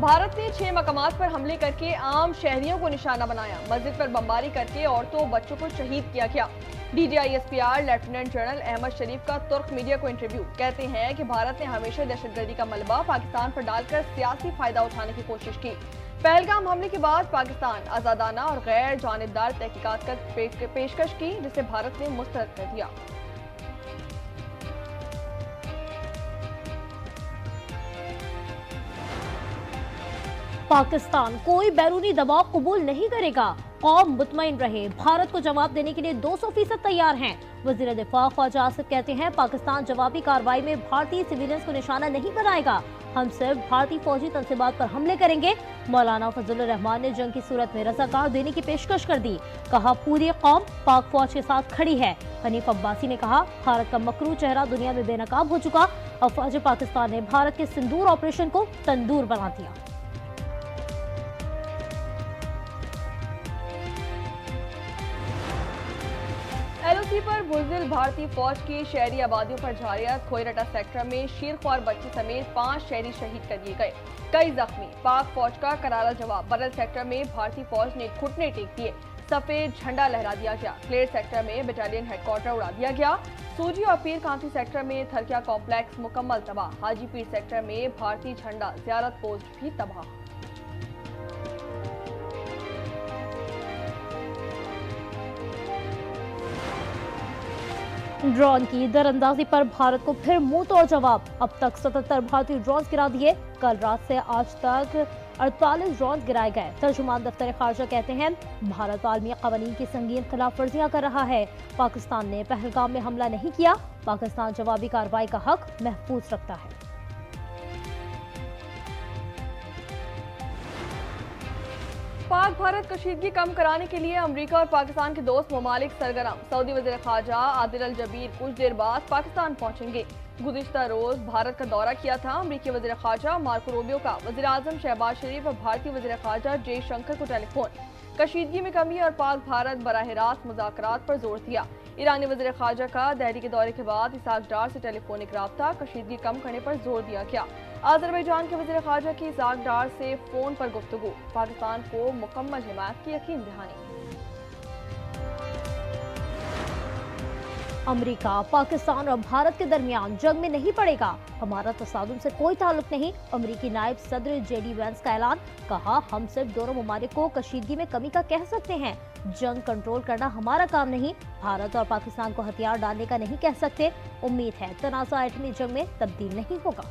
भारत ने 6 मकामात पर हमले करके आम शहरियों को निशाना बनाया। मस्जिद पर बमबारी करके औरतों बच्चों को शहीद किया गया। DDISPR लेफ्टिनेंट जनरल अहमद शरीफ का तुर्क मीडिया को इंटरव्यू। कहते हैं कि भारत ने हमेशा दहशतगर्दी का मलबा पाकिस्तान पर डालकर सियासी फायदा उठाने की कोशिश की। पहलगाम हमले के बाद पाकिस्तान आजादाना और गैर जानिबदार तहकीकात कर पेशकश की, जिसे भारत ने मुस्तरद कर दिया। पाकिस्तान कोई बैरूनी दबाव कबूल नहीं करेगा। कौम मुतमईन रहे, भारत को जवाब देने के लिए 200% तैयार हैं। वजीर दिफा ख्वाजा आसिफ कहते हैं, पाकिस्तान जवाबी कार्रवाई में भारतीय सिविलियंस को निशाना नहीं बनाएगा। हम सिर्फ भारतीय फौजी तंसीबात पर हमले करेंगे। मौलाना फजलुर रहमान ने जंग की सूरत में रज़ाकार देने की पेशकश कर दी। कहा, पूरी कौम पाक फौज के साथ खड़ी है। हनीफ अब्बासी ने कहा, भारत का मकरू चेहरा दुनिया में बेनकाब हो चुका। अफवाज पाकिस्तान ने भारत के सिंदूर ऑपरेशन को तंदूर बना दिया। LOC पर बुज़दिल भारतीय फौज की शहरी आबादियों पर जारियत। खोयरटा सेक्टर में शीरख्वार बच्चे समेत 5 शहरी शहीद कर दिए गए, कई जख्मी। पाक फौज का करारा जवाब। बरल सेक्टर में भारतीय फौज ने घुटने टेक दिए, सफेद झंडा लहरा दिया गया। क्लेर सेक्टर में बटालियन हेडक्वार्टर उड़ा दिया गया। सूजी और पीर कांती सेक्टर में थरकिया कॉम्प्लेक्स मुकम्मल तबाह। हाजीपीर सेक्टर में भारतीय झंडा ज़ियारत पोस्ट भी तबाह। ड्रोन की दरअंदाजी पर भारत को फिर मुंह तोड़ जवाब। अब तक 77 भारतीय ड्रोन गिरा दिए। कल रात से आज तक 48 ड्रोन गिराए गए। तर्जुमान दफ्तर खारजा कहते हैं, भारत आलमी कवानीन की संगीन खिलाफ वर्जियां कर रहा है। पाकिस्तान ने पहलगाम में हमला नहीं किया। पाकिस्तान जवाबी कार्रवाई का हक महफूज रखता है। पाक भारत कशीदगी कम कराने के लिए अमेरिका और पाकिस्तान के दोस्त ममालिक सरगर्म। सऊदी वज़ीर ख़ारजा आदिल अल जबीर कुछ देर बाद पाकिस्तान पहुंचेंगे। गुज़िश्ता रोज भारत का दौरा किया था अमेरिकी वज़ीर ख़ारजा मार्को रूबियो का। वज़ीर आज़म शहबाज शरीफ और भारतीय वज़ीर ख़ारजा जयशंकर को टेलीफोन। कशीदगी में कमी और पाक भारत बराह रास्त मुज़ाकरात पर जोर दिया। ईरानी वज़ीर ख़ारजा का दहली के दौरे के बाद इसहाक डार से टेलीफोनिक राब्ता। कशीदगी कम करने पर जोर दिया गया। अज़रबैजान के वज़ीर ख़ारजा की इसहाक डार से फोन पर गुफ्तगू। पाकिस्तान को मुकम्मल हिमायत की यकीन दहानी। अमेरिका, पाकिस्तान और भारत के दरमियान जंग में नहीं पड़ेगा। हमारा तसादुम से कोई ताल्लुक नहीं। अमेरिकी नायब सदर JD वैंस का ऐलान। कहा, हम सिर्फ दोनों ममालिक को कशीदगी में कमी का कह सकते हैं। जंग कंट्रोल करना हमारा काम नहीं। भारत और पाकिस्तान को हथियार डालने का नहीं कह सकते। उम्मीद है तनाज़ा एटमी जंग में तब्दील नहीं होगा।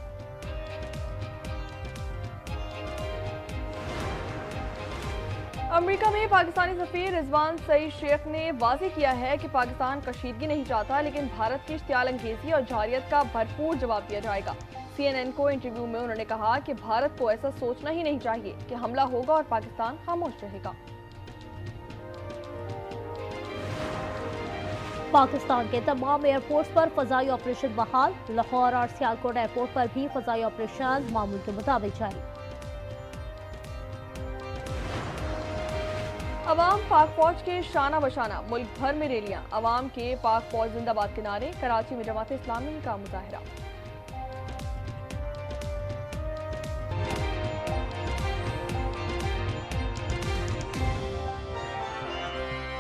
अमेरिका में पाकिस्तानी सफीर रिजवान सईद शेख ने वाज़ेह किया है कि पाकिस्तान कशीदगी नहीं चाहता, लेकिन भारत की इश्तियाल अंगेजी और जारियत का भरपूर जवाब दिया जाएगा। CNN को इंटरव्यू में उन्होंने कहा कि भारत को ऐसा सोचना ही नहीं चाहिए कि हमला होगा और पाकिस्तान खामोश रहेगा। पाकिस्तान के तमाम एयरपोर्ट्स पर फजाई ऑपरेशन बहाल। लाहौर और सियालकोट एयरपोर्ट पर भी फजाई ऑपरेशन मामूल के मुताबिक जारी। अवाम पाक फौज के शाना बशाना। मुल्क भर में रैलियां। अवाम के पाक फौज जिंदाबाद के नारे। कराची में जमात इस्लामी का मुजाहरा।